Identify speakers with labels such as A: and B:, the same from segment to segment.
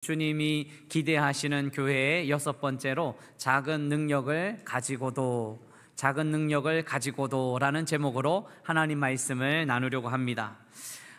A: 주님이 기대하시는 교회의 여섯 번째로 작은 능력을 가지고도라는 제목으로 하나님 말씀을 나누려고 합니다.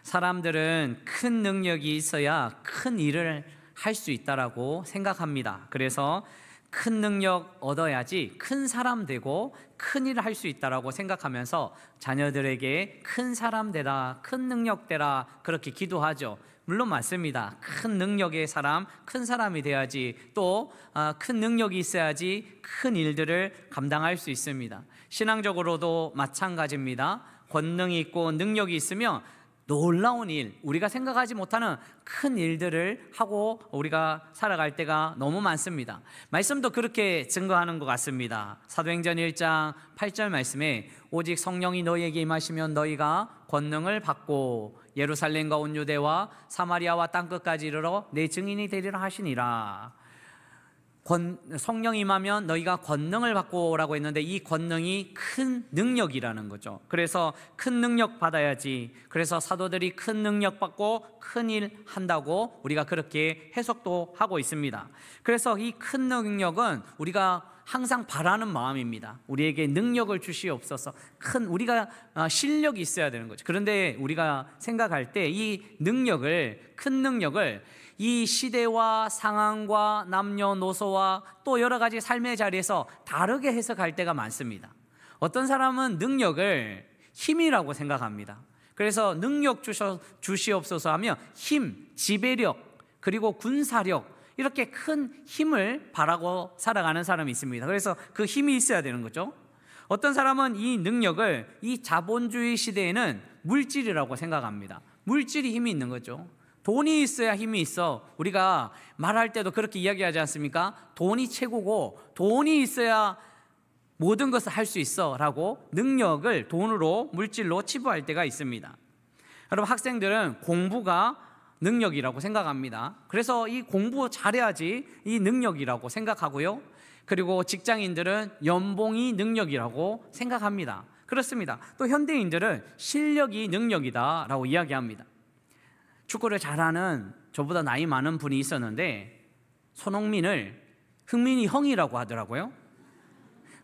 A: 사람들은 큰 능력이 있어야 큰 일을 할 수 있다라고 생각합니다. 그래서 큰 능력 얻어야지 큰 사람 되고 큰 일을 할 수 있다라고 생각하면서 자녀들에게 큰 사람 되라, 큰 능력 되라 그렇게 기도하죠. 물론 맞습니다. 큰 능력의 사람, 큰 사람이 돼야지 또 큰 능력이 있어야지 큰 일들을 감당할 수 있습니다. 신앙적으로도 마찬가지입니다. 권능이 있고 능력이 있으면 놀라운 일, 우리가 생각하지 못하는 큰 일들을 하고 우리가 살아갈 때가 너무 많습니다. 말씀도 그렇게 증거하는 것 같습니다. 사도행전 1장 8절 말씀에 오직 성령이 너희에게 임하시면 너희가 권능을 받고 예루살렘과 온 유대와 사마리아와 땅끝까지 이르러 내 증인이 되리라 하시니라. 성령이 임하면 너희가 권능을 받고 라고 했는데 이 권능이 큰 능력이라는 거죠. 그래서 큰 능력 받아야지. 그래서 사도들이 큰 능력 받고 큰 일 한다고 우리가 그렇게 해석도 하고 있습니다. 그래서 이 큰 능력은 우리가 항상 바라는 마음입니다. 우리에게 능력을 주시옵소서. 우리가 실력이 있어야 되는 거죠. 그런데 우리가 생각할 때 이 큰 능력을 이 시대와 상황과 남녀노소와 또 여러 가지 삶의 자리에서 다르게 해석할 때가 많습니다. 어떤 사람은 능력을 힘이라고 생각합니다. 그래서 능력 주시옵소서 하며 힘, 지배력, 그리고 군사력 이렇게 큰 힘을 바라고 살아가는 사람이 있습니다. 그래서 그 힘이 있어야 되는 거죠. 어떤 사람은 이 능력을 이 자본주의 시대에는 물질이라고 생각합니다. 물질이 힘이 있는 거죠. 돈이 있어야 힘이 있어. 우리가 말할 때도 그렇게 이야기하지 않습니까? 돈이 최고고 돈이 있어야 모든 것을 할 수 있어 라고 능력을 돈으로, 물질로 치부할 때가 있습니다. 여러분, 학생들은 공부가 능력이라고 생각합니다. 그래서 이 공부 잘해야지 이 능력이라고 생각하고요. 그리고 직장인들은 연봉이 능력이라고 생각합니다. 그렇습니다. 또 현대인들은 실력이 능력이다 라고 이야기합니다. 축구를 잘하는 저보다 나이 많은 분이 있었는데 손흥민을 흥민이 형이라고 하더라고요.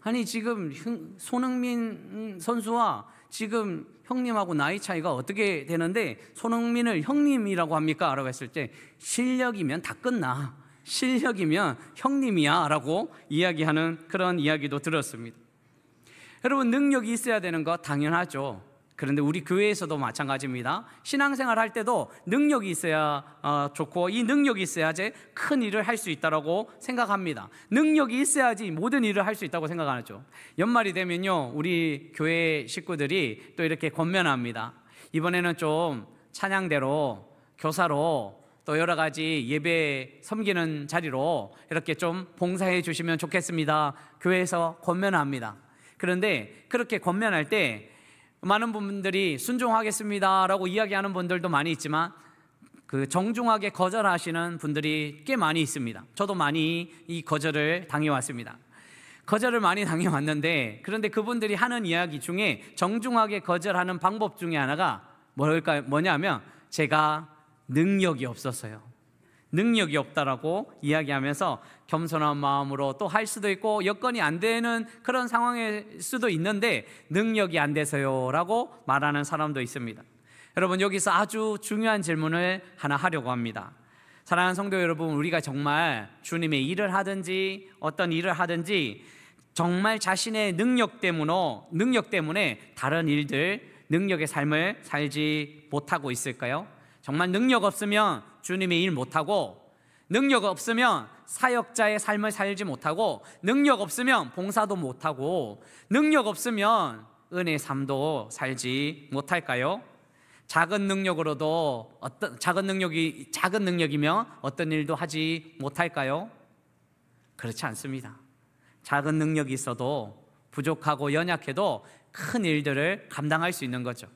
A: 아니 지금 손흥민 선수와 지금 형님하고 나이 차이가 어떻게 되는데 손흥민을 형님이라고 합니까? 라고 했을 때 실력이면 다 끝나, 실력이면 형님이야 라고 이야기하는 그런 이야기도 들었습니다. 여러분, 능력이 있어야 되는 거 당연하죠. 그런데 우리 교회에서도 마찬가지입니다. 신앙생활 할 때도 능력이 있어야 좋고 이 능력이 있어야지 큰 일을 할 수 있다고 생각합니다. 능력이 있어야지 모든 일을 할 수 있다고 생각하죠. 연말이 되면요, 우리 교회 식구들이 또 이렇게 권면합니다. 이번에는 좀 찬양대로, 교사로, 또 여러 가지 예배 섬기는 자리로 이렇게 좀 봉사해 주시면 좋겠습니다. 교회에서 권면합니다. 그런데 그렇게 권면할 때 많은 분들이 순종하겠습니다라고 이야기하는 분들도 많이 있지만 정중하게 거절하시는 분들이 꽤 많이 있습니다. 저도 많이 이 거절을 당해왔습니다. 거절을 많이 당해왔는데, 그런데 그분들이 하는 이야기 중에 정중하게 거절하는 방법 중에 하나가 뭐냐면 제가 능력이 없어서요. 능력이 없다라고 이야기하면서 겸손한 마음으로 또 할 수도 있고 여건이 안 되는 그런 상황일 수도 있는데 능력이 안 돼서요 라고 말하는 사람도 있습니다. 여러분, 여기서 아주 중요한 질문을 하나 하려고 합니다. 사랑하는 성도 여러분, 우리가 정말 주님의 일을 하든지 어떤 일을 하든지 정말 자신의 능력 때문에 다른 일들, 능력의 삶을 살지 못하고 있을까요? 정말 능력 없으면 주님의 일 못하고, 능력 없으면 사역자의 삶을 살지 못하고, 능력 없으면 봉사도 못하고, 능력 없으면 은혜의 삶도 살지 못할까요? 작은 능력이면 어떤 일도 하지 못할까요? 그렇지 않습니다. 작은 능력이 있어도 부족하고 연약해도 큰 일들을 감당할 수 있는 거죠.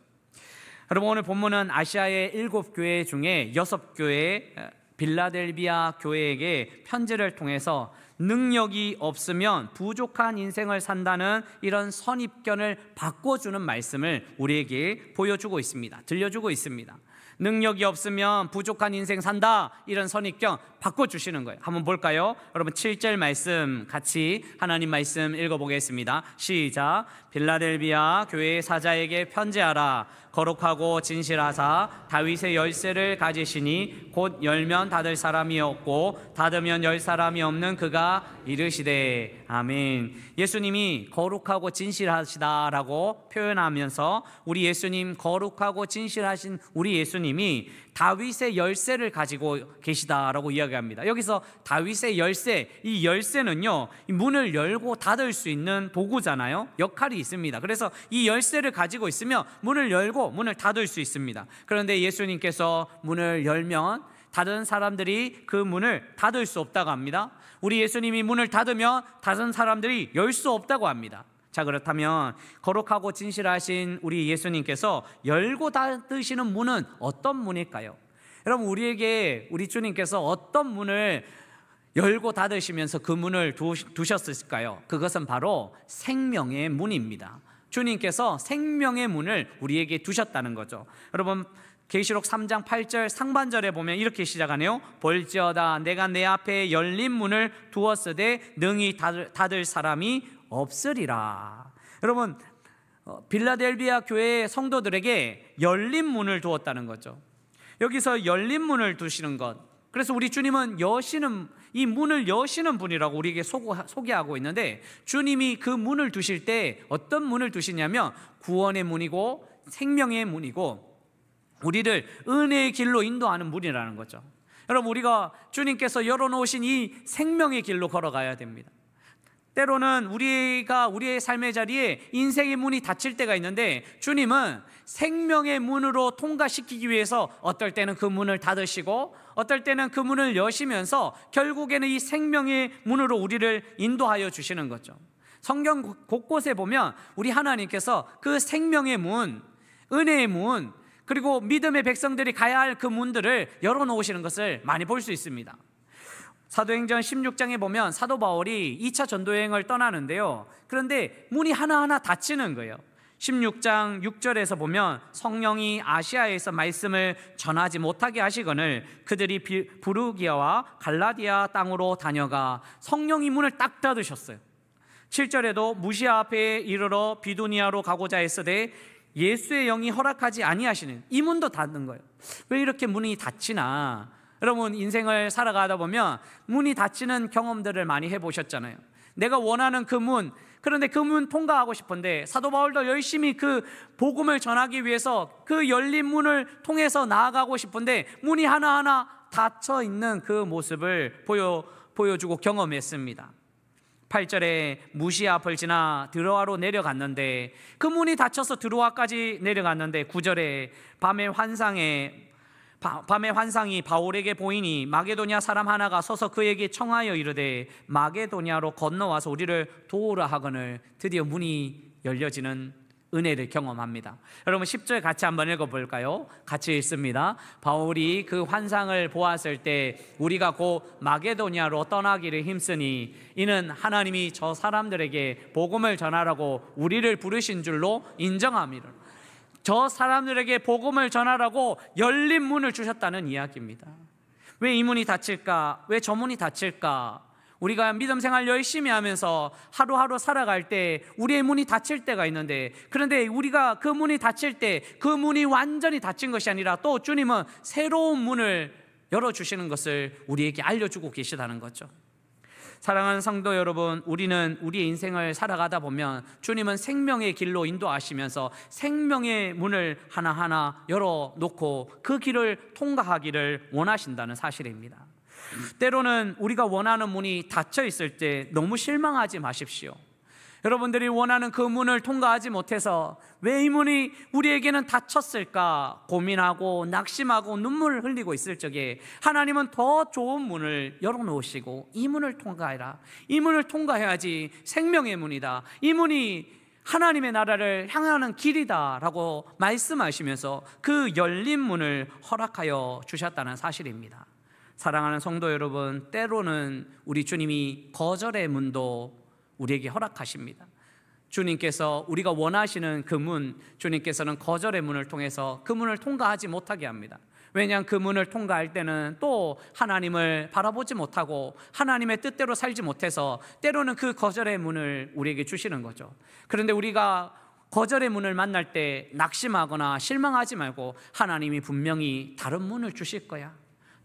A: 여러분, 오늘 본문은 아시아의 7교회 중에 6교회 빌라델비아 교회에게 편지를 통해서 능력이 없으면 부족한 인생을 산다는 이런 선입견을 바꿔주는 말씀을 우리에게 보여주고 있습니다. 들려주고 있습니다. 능력이 없으면 부족한 인생 산다, 이런 선입견 바꿔주시는 거예요. 한번 볼까요? 여러분 7절 말씀 같이 하나님 말씀 읽어보겠습니다. 시작. 빌라델비아 교회의 사자에게 편지하라. 거룩하고 진실하사 다윗의 열쇠를 가지시니 곧 열면 닫을 사람이 없고 닫으면 열 사람이 없는 그가 이르시되. 아멘. 예수님이 거룩하고 진실하시다라고 표현하면서 우리 예수님, 거룩하고 진실하신 우리 예수님이 다윗의 열쇠를 가지고 계시다라고 이야기합니다. 여기서 다윗의 열쇠, 이 열쇠는요, 문을 열고 닫을 수 있는 도구잖아요. 역할이 있습니다. 그래서 이 열쇠를 가지고 있으면 문을 열고 문을 닫을 수 있습니다. 그런데 예수님께서 문을 열면 다른 사람들이 그 문을 닫을 수 없다고 합니다. 우리 예수님이 문을 닫으면 다른 사람들이 열 수 없다고 합니다. 자, 그렇다면 거룩하고 진실하신 우리 예수님께서 열고 닫으시는 문은 어떤 문일까요? 여러분, 우리에게 우리 주님께서 어떤 문을 열고 닫으시면서 그 문을 두셨을까요? 그것은 바로 생명의 문입니다. 주님께서 생명의 문을 우리에게 두셨다는 거죠. 여러분, 계시록 3장 8절 상반절에 보면 이렇게 시작하네요. 볼지어다 내가 내 앞에 열린 문을 두었으되 능히 닫을 사람이 없으리라. 여러분, 빌라델비아 교회의 성도들에게 열린 문을 두었다는 거죠. 여기서 열린 문을 두시는 것, 그래서 우리 주님은 이 문을 여시는 분이라고 우리에게 소개하고 있는데, 주님이 그 문을 두실 때 어떤 문을 두시냐면 구원의 문이고 생명의 문이고 우리를 은혜의 길로 인도하는 문이라는 거죠. 여러분, 우리가 주님께서 열어놓으신 이 생명의 길로 걸어가야 됩니다. 때로는 우리가 우리의 삶의 자리에 인생의 문이 닫힐 때가 있는데, 주님은 생명의 문으로 통과시키기 위해서 어떨 때는 그 문을 닫으시고 어떨 때는 그 문을 여시면서 결국에는 이 생명의 문으로 우리를 인도하여 주시는 거죠. 성경 곳곳에 보면 우리 하나님께서 그 생명의 문, 은혜의 문, 그리고 믿음의 백성들이 가야 할 그 문들을 열어놓으시는 것을 많이 볼 수 있습니다. 사도행전 16장에 보면 사도 바울이 2차 전도여행을 떠나는데요, 그런데 문이 하나하나 닫히는 거예요. 16장 6절에서 보면 성령이 아시아에서 말씀을 전하지 못하게 하시거늘 그들이 부르기아와 갈라디아 땅으로 다녀가 성령이 문을 딱 닫으셨어요. 7절에도 무시아 앞에 이르러 비두니아로 가고자 했으되 예수의 영이 허락하지 아니하시는, 이 문도 닫는 거예요. 왜 이렇게 문이 닫히나? 여러분, 인생을 살아가다 보면 문이 닫히는 경험들을 많이 해보셨잖아요. 내가 원하는 그 문, 그런데 그 문 통과하고 싶은데 사도 바울도 열심히 그 복음을 전하기 위해서 그 열린 문을 통해서 나아가고 싶은데 문이 하나하나 닫혀 있는 그 모습을 보여주고 경험했습니다. 8절에 무시아 앞을 지나 드로아로 내려갔는데 그 문이 닫혀서 드로아까지 내려갔는데 9절에 밤의 환상이 바울에게 보이니 마게도냐 사람 하나가 서서 그에게 청하여 이르되 마게도냐로 건너와서 우리를 도우라 하거늘 드디어 문이 열려지는 은혜를 경험합니다. 여러분 10절 같이 한번 읽어볼까요? 같이 읽습니다. 바울이 그 환상을 보았을 때 우리가 곧 마게도냐로 떠나기를 힘쓰니 이는 하나님이 저 사람들에게 복음을 전하라고 우리를 부르신 줄로 인정함이라. 저 사람들에게 복음을 전하라고 열린 문을 주셨다는 이야기입니다. 왜 이 문이 닫힐까? 왜 저 문이 닫힐까? 우리가 믿음 생활 열심히 하면서 하루하루 살아갈 때 우리의 문이 닫힐 때가 있는데, 그런데 우리가 그 문이 닫힐 때 그 문이 완전히 닫힌 것이 아니라 또 주님은 새로운 문을 열어주시는 것을 우리에게 알려주고 계시다는 거죠. 사랑하는 성도 여러분, 우리는 우리의 인생을 살아가다 보면 주님은 생명의 길로 인도하시면서 생명의 문을 하나하나 열어놓고 그 길을 통과하기를 원하신다는 사실입니다. 때로는 우리가 원하는 문이 닫혀 있을 때 너무 실망하지 마십시오. 여러분들이 원하는 그 문을 통과하지 못해서 왜 이 문이 우리에게는 닫혔을까 고민하고 낙심하고 눈물을 흘리고 있을 적에 하나님은 더 좋은 문을 열어놓으시고 이 문을 통과해라, 이 문을 통과해야지 생명의 문이다, 이 문이 하나님의 나라를 향하는 길이다 라고 말씀하시면서 그 열린 문을 허락하여 주셨다는 사실입니다. 사랑하는 성도 여러분, 때로는 우리 주님이 거절의 문도 우리에게 허락하십니다. 주님께서 우리가 원하시는 그 문, 주님께서는 거절의 문을 통해서 그 문을 통과하지 못하게 합니다. 왜냐하면 그 문을 통과할 때는 또 하나님을 바라보지 못하고 하나님의 뜻대로 살지 못해서 때로는 그 거절의 문을 우리에게 주시는 거죠. 그런데 우리가 거절의 문을 만날 때 낙심하거나 실망하지 말고 하나님이 분명히 다른 문을 주실 거야,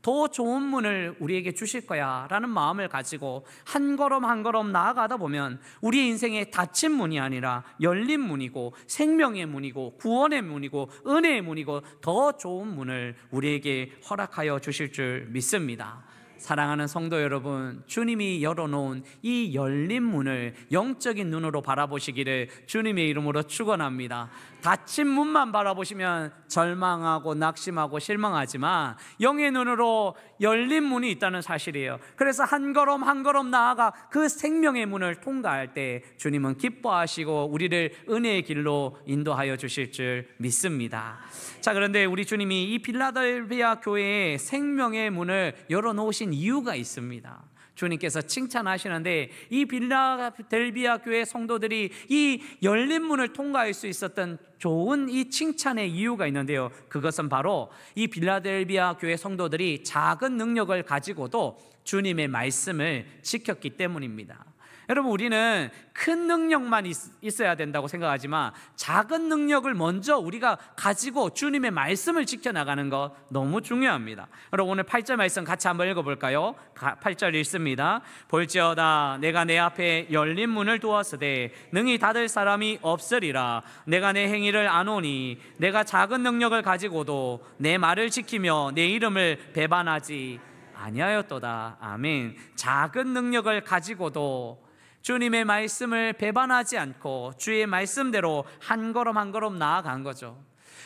A: 더 좋은 문을 우리에게 주실 거야 라는 마음을 가지고 한 걸음 한 걸음 나아가다 보면 우리 인생에 닫힌 문이 아니라 열린 문이고 생명의 문이고 구원의 문이고 은혜의 문이고 더 좋은 문을 우리에게 허락하여 주실 줄 믿습니다. 사랑하는 성도 여러분, 주님이 열어놓은 이 열린 문을 영적인 눈으로 바라보시기를 주님의 이름으로 축원합니다. 닫힌 문만 바라보시면 절망하고 낙심하고 실망하지만 영의 눈으로 열린 문이 있다는 사실이에요. 그래서 한 걸음 한 걸음 나아가 그 생명의 문을 통과할 때 주님은 기뻐하시고 우리를 은혜의 길로 인도하여 주실 줄 믿습니다. 자, 그런데 우리 주님이 이 빌라델비아 교회에 생명의 문을 열어놓으신 이유가 있습니다. 주님께서 칭찬하시는데 이 빌라델비아 교회 성도들이 이 열린 문을 통과할 수 있었던 좋은 이 칭찬의 이유가 있는데요, 그것은 바로 이 빌라델비아 교회 성도들이 작은 능력을 가지고도 주님의 말씀을 지켰기 때문입니다. 여러분, 우리는 큰 능력만 있어야 된다고 생각하지만 작은 능력을 먼저 우리가 가지고 주님의 말씀을 지켜나가는 것 너무 중요합니다. 여러분, 오늘 8절 말씀 같이 한번 읽어볼까요? 8절 읽습니다. 볼지어다 내가 내 앞에 열린 문을 두었으되 능히 닫을 사람이 없으리라. 내가 내 행위를 아노니 내가 작은 능력을 가지고도 내 말을 지키며 내 이름을 배반하지 아니하였도다. 아멘. 작은 능력을 가지고도 주님의 말씀을 배반하지 않고 주의 말씀대로 한 걸음 한 걸음 나아간 거죠.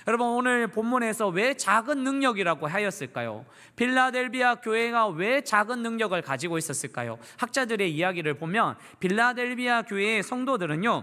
A: 여러분, 오늘 본문에서 왜 작은 능력이라고 하였을까요? 빌라델비아 교회가 왜 작은 능력을 가지고 있었을까요? 학자들의 이야기를 보면 빌라델비아 교회의 성도들은요,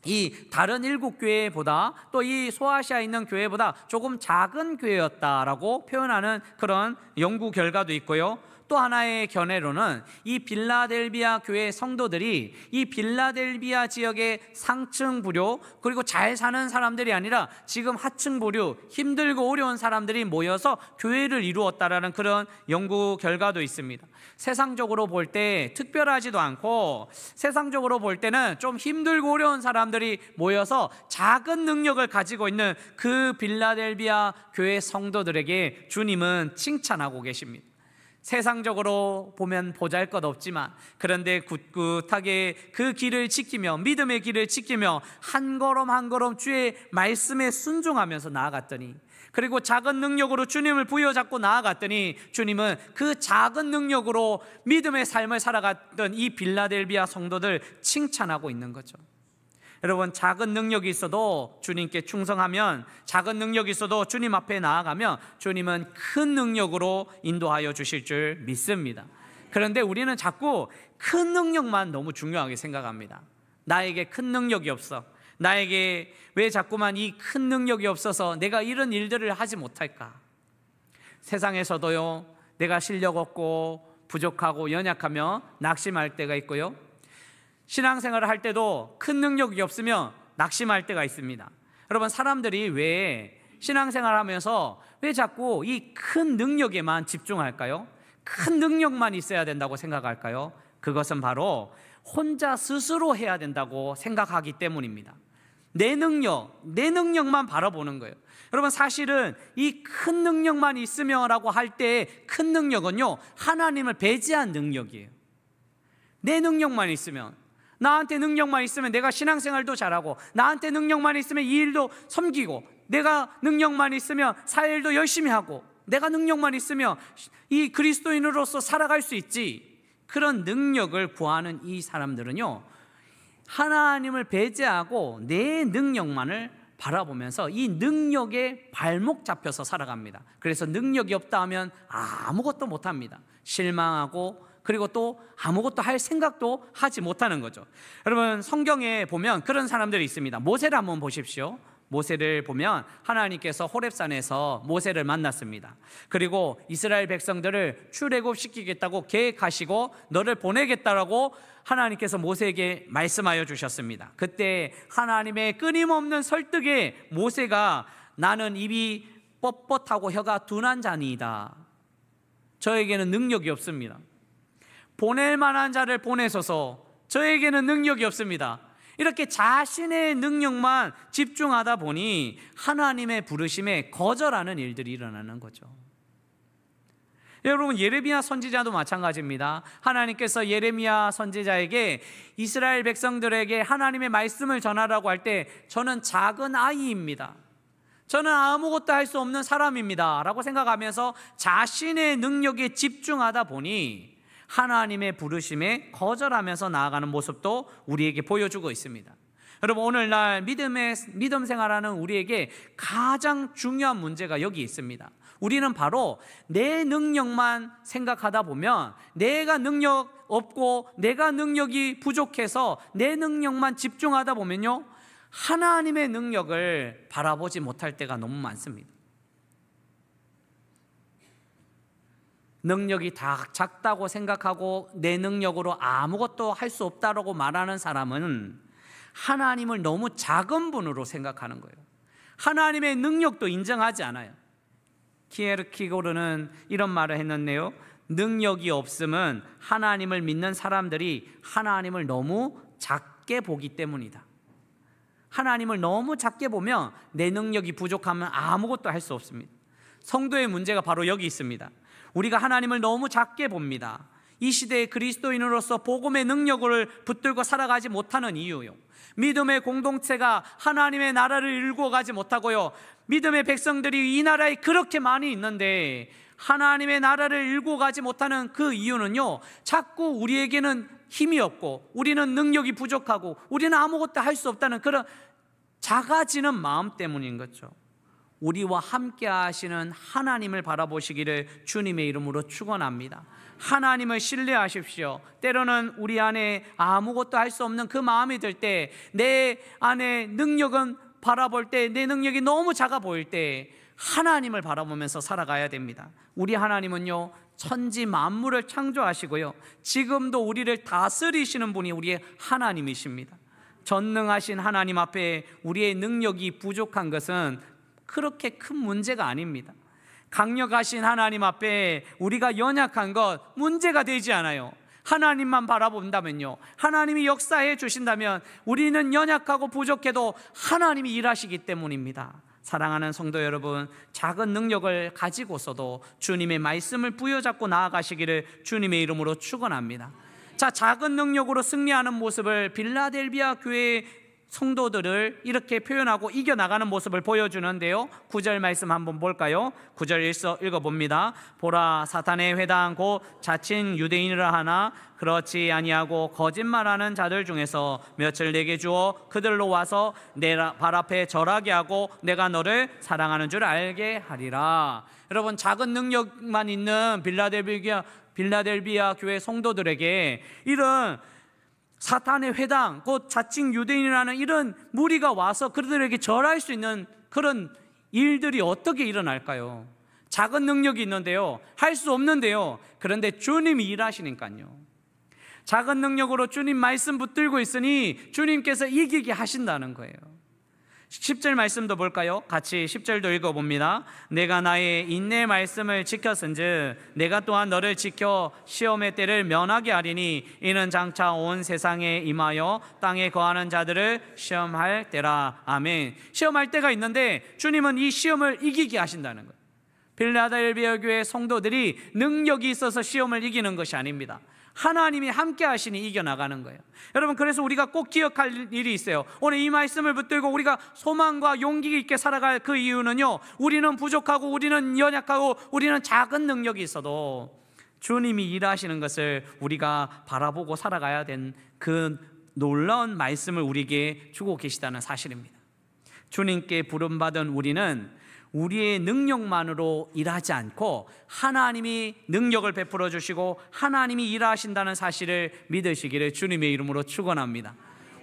A: 이 다른 7교회보다 또 이 소아시아에 있는 교회보다 조금 작은 교회였다라고 표현하는 그런 연구 결과도 있고요. 또 하나의 견해로는 이 빌라델비아 교회 성도들이 이 빌라델비아 지역의 상층 부류 그리고 잘 사는 사람들이 아니라 지금 하층 부류, 힘들고 어려운 사람들이 모여서 교회를 이루었다라는 그런 연구 결과도 있습니다. 세상적으로 볼 때 특별하지도 않고 세상적으로 볼 때는 좀 힘들고 어려운 사람들이 모여서 작은 능력을 가지고 있는 그 빌라델비아 교회 성도들에게 주님은 칭찬하고 계십니다. 세상적으로 보면 보잘것없지만 그런데 굳굳하게 그 길을 지키며 믿음의 길을 지키며 한 걸음 한 걸음 주의 말씀에 순종하면서 나아갔더니, 그리고 작은 능력으로 주님을 부여잡고 나아갔더니 주님은 그 작은 능력으로 믿음의 삶을 살아갔던 이 빌라델비아 성도들 칭찬하고 있는 거죠. 여러분, 작은 능력이 있어도 주님께 충성하면, 작은 능력이 있어도 주님 앞에 나아가면 주님은 큰 능력으로 인도하여 주실 줄 믿습니다. 그런데 우리는 자꾸 큰 능력만 너무 중요하게 생각합니다. 나에게 큰 능력이 없어, 나에게 왜 자꾸만 이 큰 능력이 없어서 내가 이런 일들을 하지 못할까? 세상에서도요, 내가 실력 없고 부족하고 연약하며 낙심할 때가 있고요, 신앙생활을 할 때도 큰 능력이 없으면 낙심할 때가 있습니다. 여러분, 사람들이 왜 신앙생활을 하면서 왜 자꾸 이 큰 능력에만 집중할까요? 큰 능력만 있어야 된다고 생각할까요? 그것은 바로 혼자 스스로 해야 된다고 생각하기 때문입니다. 내 능력만 바라보는 거예요. 여러분, 사실은 이 큰 능력만 있으면 라고 할 때 큰 능력은요, 하나님을 배제한 능력이에요. 내 능력만 있으면, 나한테 능력만 있으면 내가 신앙생활도 잘하고, 나한테 능력만 있으면 이 일도 섬기고, 내가 능력만 있으면 사회일도 열심히 하고, 내가 능력만 있으면 이 그리스도인으로서 살아갈 수 있지. 그런 능력을 구하는 이 사람들은요, 하나님을 배제하고 내 능력만을 바라보면서 이 능력에 발목 잡혀서 살아갑니다. 그래서 능력이 없다 하면 아무것도 못합니다. 실망하고, 그리고 또 아무것도 할 생각도 하지 못하는 거죠. 여러분, 성경에 보면 그런 사람들이 있습니다. 모세를 한번 보십시오. 모세를 보면 하나님께서 호렙산에서 모세를 만났습니다. 그리고 이스라엘 백성들을 출애굽시키겠다고 계획하시고 너를 보내겠다라고 하나님께서 모세에게 말씀하여 주셨습니다. 그때 하나님의 끊임없는 설득에 모세가 나는 입이 뻣뻣하고 혀가 둔한 자니이다. 저에게는 능력이 없습니다. 보낼 만한 자를 보내소서. 저에게는 능력이 없습니다. 이렇게 자신의 능력만 집중하다 보니 하나님의 부르심에 거절하는 일들이 일어나는 거죠. 여러분, 예레미야 선지자도 마찬가지입니다. 하나님께서 예레미야 선지자에게 이스라엘 백성들에게 하나님의 말씀을 전하라고 할 때 저는 작은 아이입니다, 저는 아무것도 할 수 없는 사람입니다 라고 생각하면서 자신의 능력에 집중하다 보니 하나님의 부르심에 거절하면서 나아가는 모습도 우리에게 보여주고 있습니다. 여러분, 오늘날 믿음 생활하는 우리에게 가장 중요한 문제가 여기 있습니다. 우리는 바로 내 능력만 생각하다 보면, 내가 능력 없고 내가 능력이 부족해서 내 능력만 집중하다 보면요, 하나님의 능력을 바라보지 못할 때가 너무 많습니다. 능력이 다 작다고 생각하고 내 능력으로 아무것도 할 수 없다라고 말하는 사람은 하나님을 너무 작은 분으로 생각하는 거예요. 하나님의 능력도 인정하지 않아요. 키에르키고르는 이런 말을 했는데요, 능력이 없음은 하나님을 믿는 사람들이 하나님을 너무 작게 보기 때문이다. 하나님을 너무 작게 보면 내 능력이 부족하면 아무것도 할 수 없습니다. 성도의 문제가 바로 여기 있습니다. 우리가 하나님을 너무 작게 봅니다. 이 시대의 그리스도인으로서 복음의 능력을 붙들고 살아가지 못하는 이유요, 믿음의 공동체가 하나님의 나라를 이루어가지 못하고요, 믿음의 백성들이 이 나라에 그렇게 많이 있는데 하나님의 나라를 이루어가지 못하는 그 이유는요, 자꾸 우리에게는 힘이 없고 우리는 능력이 부족하고 우리는 아무것도 할 수 없다는 그런 작아지는 마음 때문인 거죠. 우리와 함께 하시는 하나님을 바라보시기를 주님의 이름으로 축원합니다. 하나님을 신뢰하십시오. 때로는 우리 안에 아무것도 할 수 없는 그 마음이 들 때, 내 안에 능력은 바라볼 때 내 능력이 너무 작아 보일 때 하나님을 바라보면서 살아가야 됩니다. 우리 하나님은요, 천지 만물을 창조하시고요, 지금도 우리를 다스리시는 분이 우리의 하나님이십니다. 전능하신 하나님 앞에 우리의 능력이 부족한 것은 그렇게 큰 문제가 아닙니다. 강력하신 하나님 앞에 우리가 연약한 것 문제가 되지 않아요. 하나님만 바라본다면요, 하나님이 역사해 주신다면 우리는 연약하고 부족해도 하나님이 일하시기 때문입니다. 사랑하는 성도 여러분, 작은 능력을 가지고서도 주님의 말씀을 부여잡고 나아가시기를 주님의 이름으로 축원합니다. 자, 작은 능력으로 승리하는 모습을 빌라델비아 교회 성도들을 이렇게 표현하고 이겨나가는 모습을 보여주는데요, 9절 말씀 한번 볼까요? 9절 읽어봅니다. 보라, 사탄의 회당 곧 자칭 유대인이라 하나 그렇지 아니하고 거짓말하는 자들 중에서 몇을 내게 주어 그들로 와서 내 발 앞에 절하게 하고 내가 너를 사랑하는 줄 알게 하리라. 여러분, 작은 능력만 있는 빌라델비아 교회 성도들에게 이런 사탄의 회당 곧 자칭 유대인이라는 이런 무리가 와서 그들에게 절할 수 있는 그런 일들이 어떻게 일어날까요? 작은 능력이 있는데요, 할 수 없는데요, 그런데 주님이 일하시니까요, 작은 능력으로 주님 말씀 붙들고 있으니 주님께서 이기게 하신다는 거예요. 10절 말씀도 볼까요? 같이 10절도 읽어봅니다. 내가 나의 인내 말씀을 지켰은즉 내가 또한 너를 지켜 시험의 때를 면하게 하리니 이는 장차 온 세상에 임하여 땅에 거하는 자들을 시험할 때라. 아멘. 시험할 때가 있는데 주님은 이 시험을 이기게 하신다는 거예요. 빌라델비아 교회 성도들이 능력이 있어서 시험을 이기는 것이 아닙니다. 하나님이 함께 하시니 이겨나가는 거예요. 여러분, 그래서 우리가 꼭 기억할 일이 있어요. 오늘 이 말씀을 붙들고 우리가 소망과 용기 있게 살아갈 그 이유는요, 우리는 부족하고 우리는 연약하고 우리는 작은 능력이 있어도 주님이 일하시는 것을 우리가 바라보고 살아가야 된 그 놀라운 말씀을 우리에게 주고 계시다는 사실입니다. 주님께 부름받은 우리는 우리의 능력만으로 일하지 않고 하나님이 능력을 베풀어 주시고 하나님이 일하신다는 사실을 믿으시기를 주님의 이름으로 축원합니다.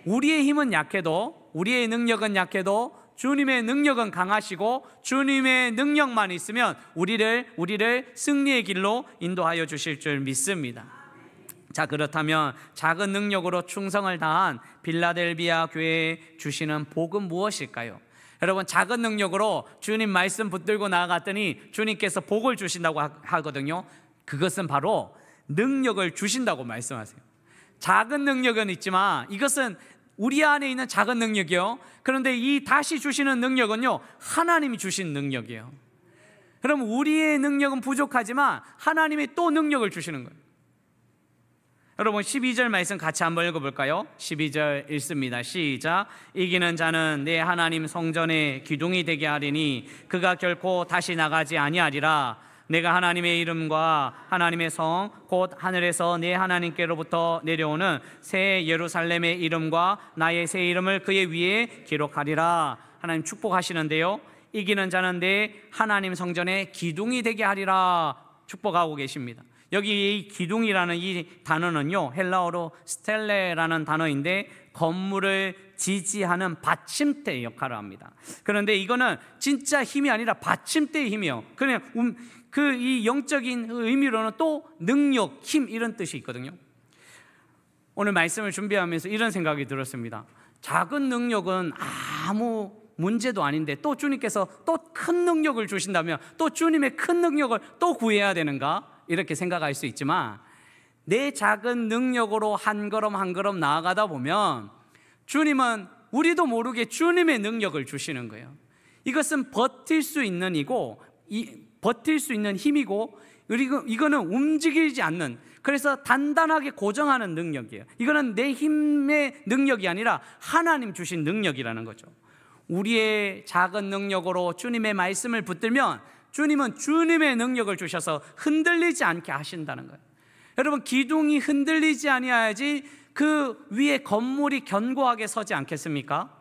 A: 우리의 힘은 약해도, 우리의 능력은 약해도 주님의 능력은 강하시고 주님의 능력만 있으면 우리를 승리의 길로 인도하여 주실 줄 믿습니다. 자, 그렇다면 작은 능력으로 충성을 다한 빌라델비아 교회에 주시는 복은 무엇일까요? 여러분, 작은 능력으로 주님 말씀 붙들고 나아갔더니 주님께서 복을 주신다고 하거든요. 그것은 바로 능력을 주신다고 말씀하세요. 작은 능력은 있지만 이것은 우리 안에 있는 작은 능력이요, 그런데 이 다시 주시는 능력은요, 하나님이 주신 능력이에요. 그럼 우리의 능력은 부족하지만 하나님이 또 능력을 주시는 거예요. 여러분, 12절 말씀 같이 한번 읽어볼까요? 12절 읽습니다. 시작. 이기는 자는 내 하나님 성전의 기둥이 되게 하리니 그가 결코 다시 나가지 아니하리라. 내가 하나님의 이름과 하나님의 성 곧 하늘에서 내 하나님께로부터 내려오는 새 예루살렘의 이름과 나의 새 이름을 그의 위에 기록하리라. 하나님 축복하시는데요, 이기는 자는 내 하나님 성전의 기둥이 되게 하리라 축복하고 계십니다. 여기 이 기둥이라는 이 단어는요, 헬라어로 스텔레라는 단어인데 건물을 지지하는 받침대 역할을 합니다. 그런데 이거는 진짜 힘이 아니라 받침대의 힘이에요. 그냥 이 영적인 의미로는 또 능력, 힘 이런 뜻이 있거든요. 오늘 말씀을 준비하면서 이런 생각이 들었습니다. 작은 능력은 아무 문제도 아닌데 또 주님께서 또 큰 능력을 주신다면 또 주님의 큰 능력을 또 구해야 되는가? 이렇게 생각할 수 있지만, 내 작은 능력으로 한 걸음 한 걸음 나아가다 보면 주님은 우리도 모르게 주님의 능력을 주시는 거예요. 이것은 버틸 수 있는 힘이고, 그리고 이거는 움직이지 않는, 그래서 단단하게 고정하는 능력이에요. 이거는 내 힘의 능력이 아니라 하나님 주신 능력이라는 거죠. 우리의 작은 능력으로 주님의 말씀을 붙들면 주님은 주님의 능력을 주셔서 흔들리지 않게 하신다는 거예요. 여러분, 기둥이 흔들리지 아니하야지 그 위에 건물이 견고하게 서지 않겠습니까?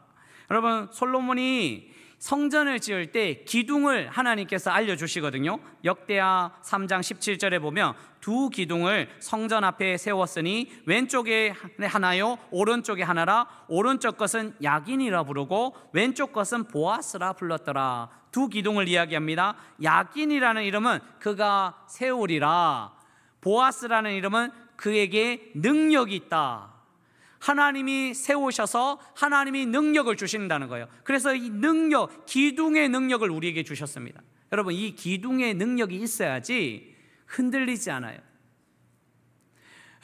A: 여러분, 솔로몬이 성전을 지을 때 기둥을 하나님께서 알려주시거든요. 역대하 3장 17절에 보면 두 기둥을 성전 앞에 세웠으니 왼쪽에 하나요 오른쪽에 하나라. 오른쪽 것은 야긴이라 부르고 왼쪽 것은 보아스라 불렀더라. 두 기둥을 이야기합니다. 야긴이라는 이름은 그가 세우리라. 보아스라는 이름은 그에게 능력이 있다. 하나님이 세우셔서 하나님이 능력을 주신다는 거예요. 그래서 이 능력, 기둥의 능력을 우리에게 주셨습니다. 여러분, 이 기둥의 능력이 있어야지 흔들리지 않아요.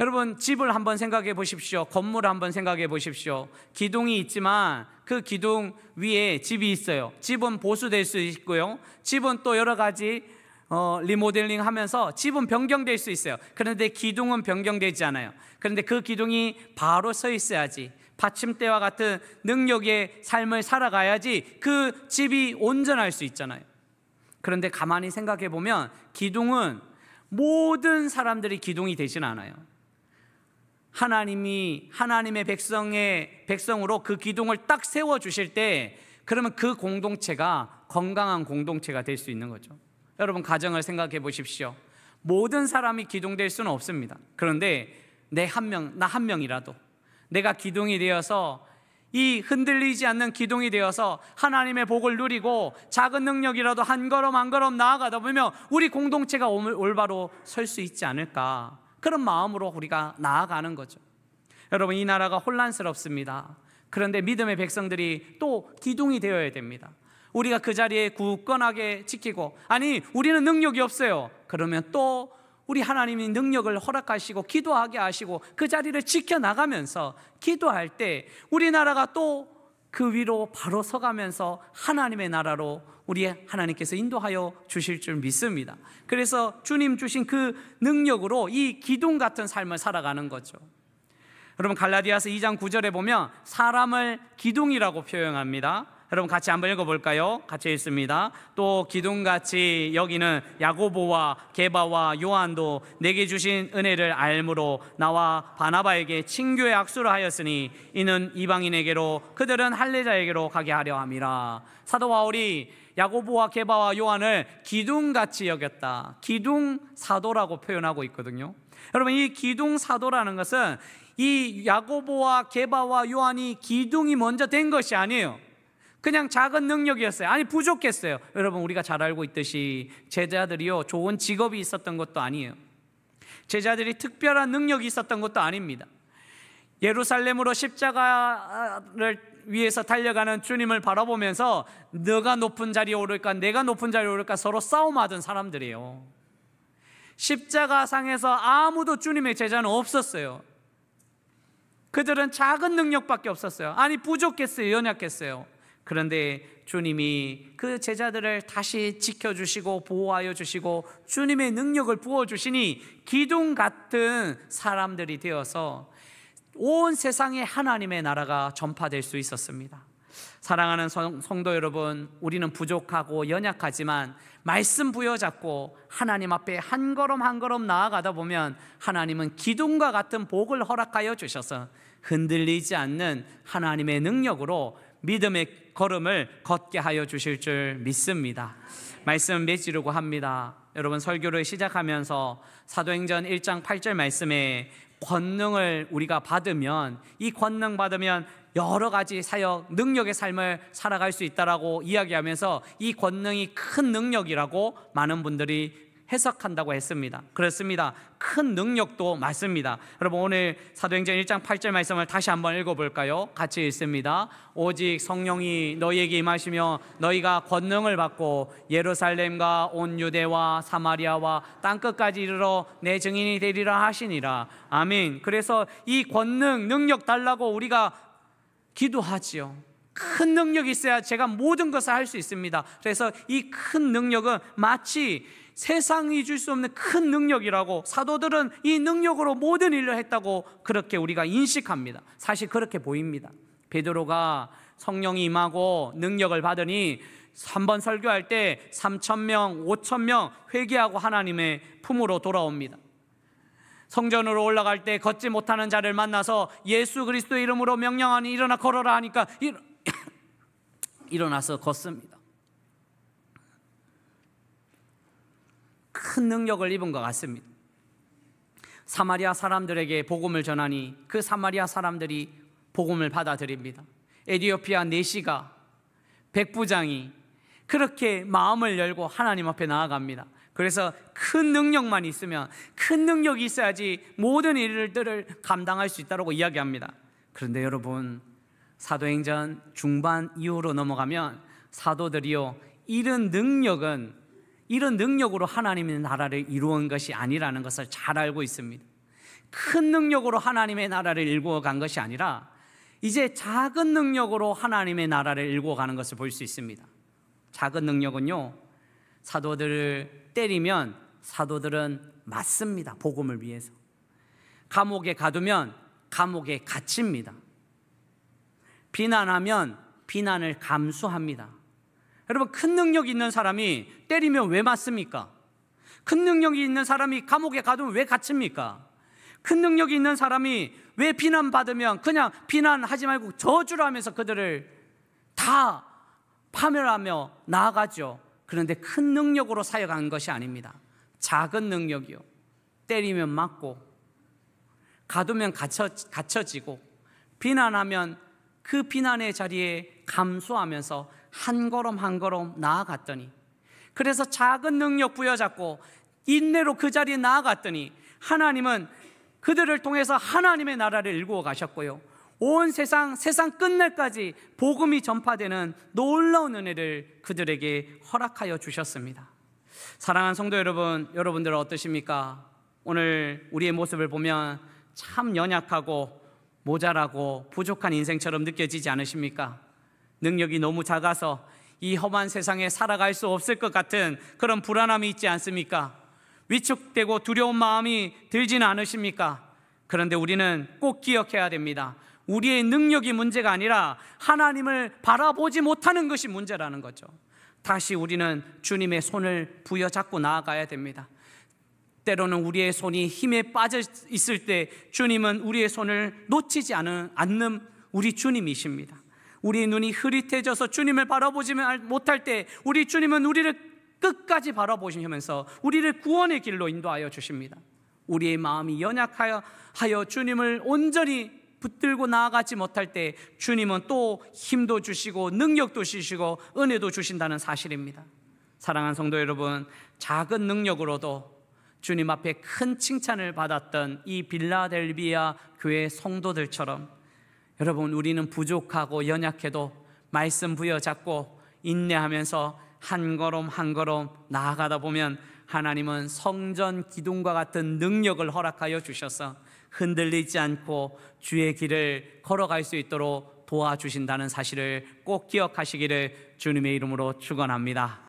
A: 여러분, 집을 한번 생각해 보십시오. 건물을 한번 생각해 보십시오. 기둥이 있지만 그 기둥 위에 집이 있어요. 집은 보수될 수 있고요, 집은 또 여러 가지 리모델링 하면서 집은 변경될 수 있어요. 그런데 기둥은 변경되지 않아요. 그런데 그 기둥이 바로 서 있어야지, 받침대와 같은 능력의 삶을 살아가야지 그 집이 온전할 수 있잖아요. 그런데 가만히 생각해 보면 기둥은 모든 사람들이 기둥이 되진 않아요. 하나님이 하나님의 백성으로 그 기둥을 딱 세워주실 때, 그러면 그 공동체가 건강한 공동체가 될 수 있는 거죠. 여러분, 가정을 생각해 보십시오. 모든 사람이 기둥될 수는 없습니다. 그런데 나 한 명이라도 내가 기둥이 되어서, 이 흔들리지 않는 기둥이 되어서 하나님의 복을 누리고 작은 능력이라도 한 걸음 한 걸음 나아가다 보면 우리 공동체가 올바로 설 수 있지 않을까, 그런 마음으로 우리가 나아가는 거죠. 여러분, 이 나라가 혼란스럽습니다. 그런데 믿음의 백성들이 또 기둥이 되어야 됩니다. 우리가 그 자리에 굳건하게 지키고, 아니 우리는 능력이 없어요, 그러면 또 우리 하나님이 능력을 허락하시고 기도하게 하시고 그 자리를 지켜나가면서 기도할 때 우리나라가 또 그 위로 바로 서가면서 하나님의 나라로 우리 하나님께서 인도하여 주실 줄 믿습니다. 그래서 주님 주신 그 능력으로 이 기둥 같은 삶을 살아가는 거죠. 여러분, 갈라디아서 2장 9절에 보면 사람을 기둥이라고 표현합니다. 여러분, 같이 한번 읽어볼까요? 같이 읽습니다. 또 기둥같이 여기는 야고보와 게바와 요한도 내게 주신 은혜를 알므로 나와 바나바에게 친교의 악수를 하였으니 이는 이방인에게로 그들은 할례자에게로 가게 하려 함이라. 사도 바울이 야고보와 게바와 요한을 기둥같이 여겼다, 기둥 사도라고 표현하고 있거든요. 여러분, 이 기둥 사도라는 것은 이 야고보와 게바와 요한이 기둥이 먼저 된 것이 아니에요. 그냥 작은 능력이었어요. 아니, 부족했어요. 여러분, 우리가 잘 알고 있듯이 제자들이요, 좋은 직업이 있었던 것도 아니에요. 제자들이 특별한 능력이 있었던 것도 아닙니다. 예루살렘으로 십자가를 위해서 달려가는 주님을 바라보면서 너가 높은 자리에 오를까 내가 높은 자리에 오를까 서로 싸움하던 사람들이에요. 십자가상에서 아무도 주님의 제자는 없었어요. 그들은 작은 능력밖에 없었어요. 아니 부족했어요. 연약했어요. 그런데 주님이 그 제자들을 다시 지켜주시고 보호하여 주시고 주님의 능력을 부어주시니 기둥 같은 사람들이 되어서 온 세상에 하나님의 나라가 전파될 수 있었습니다. 사랑하는 성도 여러분, 우리는 부족하고 연약하지만 말씀 부여잡고 하나님 앞에 한 걸음 한 걸음 나아가다 보면 하나님은 기둥과 같은 복을 허락하여 주셔서 흔들리지 않는 하나님의 능력으로 믿음의 걸음을 걷게 하여 주실 줄 믿습니다. 말씀 맺으려고 합니다. 여러분, 설교를 시작하면서 사도행전 1장 8절 말씀에 권능을 우리가 받으면, 이 권능 받으면 여러 가지 사역, 능력의 삶을 살아갈 수 있다라고 이야기하면서 이 권능이 큰 능력이라고 많은 분들이 해석한다고 했습니다. 그렇습니다. 큰 능력도 맞습니다. 여러분, 오늘 사도행전 1장 8절 말씀을 다시 한번 읽어볼까요? 같이 읽습니다. 오직 성령이 너희에게 임하시며 너희가 권능을 받고 예루살렘과 온 유대와 사마리아와 땅끝까지 이르러 내 증인이 되리라 하시니라. 아멘. 그래서 이 권능, 능력 달라고 우리가 기도하지요. 큰 능력이 있어야 제가 모든 것을 할 수 있습니다. 그래서 이 큰 능력은 마치 세상이 줄 수 없는 큰 능력이라고, 사도들은 이 능력으로 모든 일을 했다고 그렇게 우리가 인식합니다. 사실 그렇게 보입니다. 베드로가 성령이 임하고 능력을 받으니 한 번 설교할 때 3,000명, 5,000명 회개하고 하나님의 품으로 돌아옵니다. 성전으로 올라갈 때 걷지 못하는 자를 만나서 예수 그리스도의 이름으로 명령하니 일어나 걸어라 하니까 일어나서 걷습니다. 큰 능력을 입은 것 같습니다. 사마리아 사람들에게 복음을 전하니 그 사마리아 사람들이 복음을 받아들입니다. 에티오피아 내시가, 백부장이 그렇게 마음을 열고 하나님 앞에 나아갑니다. 그래서 큰 능력만 있으면, 큰 능력이 있어야지 모든 일들을 감당할 수 있다고 이야기합니다. 그런데 여러분, 사도행전 중반 이후로 넘어가면 사도들이요, 이런 능력으로 하나님의 나라를 이루어온 것이 아니라는 것을 잘 알고 있습니다. 큰 능력으로 하나님의 나라를 이루어간 것이 아니라 이제 작은 능력으로 하나님의 나라를 이루어가는 것을 볼 수 있습니다. 작은 능력은요, 사도들을 때리면 사도들은 맞습니다. 복음을 위해서. 감옥에 가두면 감옥에 갇힙니다. 비난하면 비난을 감수합니다. 여러분, 큰 능력이 있는 사람이 때리면 왜 맞습니까? 큰 능력이 있는 사람이 감옥에 가두면 왜 갇힙니까? 큰 능력이 있는 사람이 왜 비난받으면 그냥 비난하지 말고 저주를 하면서 그들을 다 파멸하며 나아가죠. 그런데 큰 능력으로 사역하는 것이 아닙니다. 작은 능력이요, 때리면 맞고, 가두면 갇혀지고, 비난하면 그 비난의 자리에 감수하면서 한 걸음 한 걸음 나아갔더니, 그래서 작은 능력 부여잡고 인내로 그 자리에 나아갔더니 하나님은 그들을 통해서 하나님의 나라를 일구어 가셨고요, 온 세상 끝날까지 복음이 전파되는 놀라운 은혜를 그들에게 허락하여 주셨습니다. 사랑하는 성도 여러분, 여러분들은 어떠십니까? 오늘 우리의 모습을 보면 참 연약하고 모자라고 부족한 인생처럼 느껴지지 않으십니까? 능력이 너무 작아서 이 험한 세상에 살아갈 수 없을 것 같은 그런 불안함이 있지 않습니까? 위축되고 두려운 마음이 들지는 않으십니까? 그런데 우리는 꼭 기억해야 됩니다. 우리의 능력이 문제가 아니라 하나님을 바라보지 못하는 것이 문제라는 거죠. 다시 우리는 주님의 손을 부여잡고 나아가야 됩니다. 때로는 우리의 손이 힘에 빠져 있을 때 주님은 우리의 손을 놓치지 않는 우리 주님이십니다. 우리의 눈이 흐릿해져서 주님을 바라보지 못할 때 우리 주님은 우리를 끝까지 바라보시면서 우리를 구원의 길로 인도하여 주십니다. 우리의 마음이 연약하여 주님을 온전히 붙들고 나아가지 못할 때 주님은 또 힘도 주시고 능력도 주시고 은혜도 주신다는 사실입니다. 사랑하는 성도 여러분, 작은 능력으로도 주님 앞에 큰 칭찬을 받았던 이 빌라델비아 교회 성도들처럼 여러분, 우리는 부족하고 연약해도 말씀 부여잡고 인내하면서 한 걸음 한 걸음 나아가다 보면 하나님은 성전 기둥과 같은 능력을 허락하여 주셔서 흔들리지 않고 주의 길을 걸어갈 수 있도록 도와주신다는 사실을 꼭 기억하시기를 주님의 이름으로 축원합니다.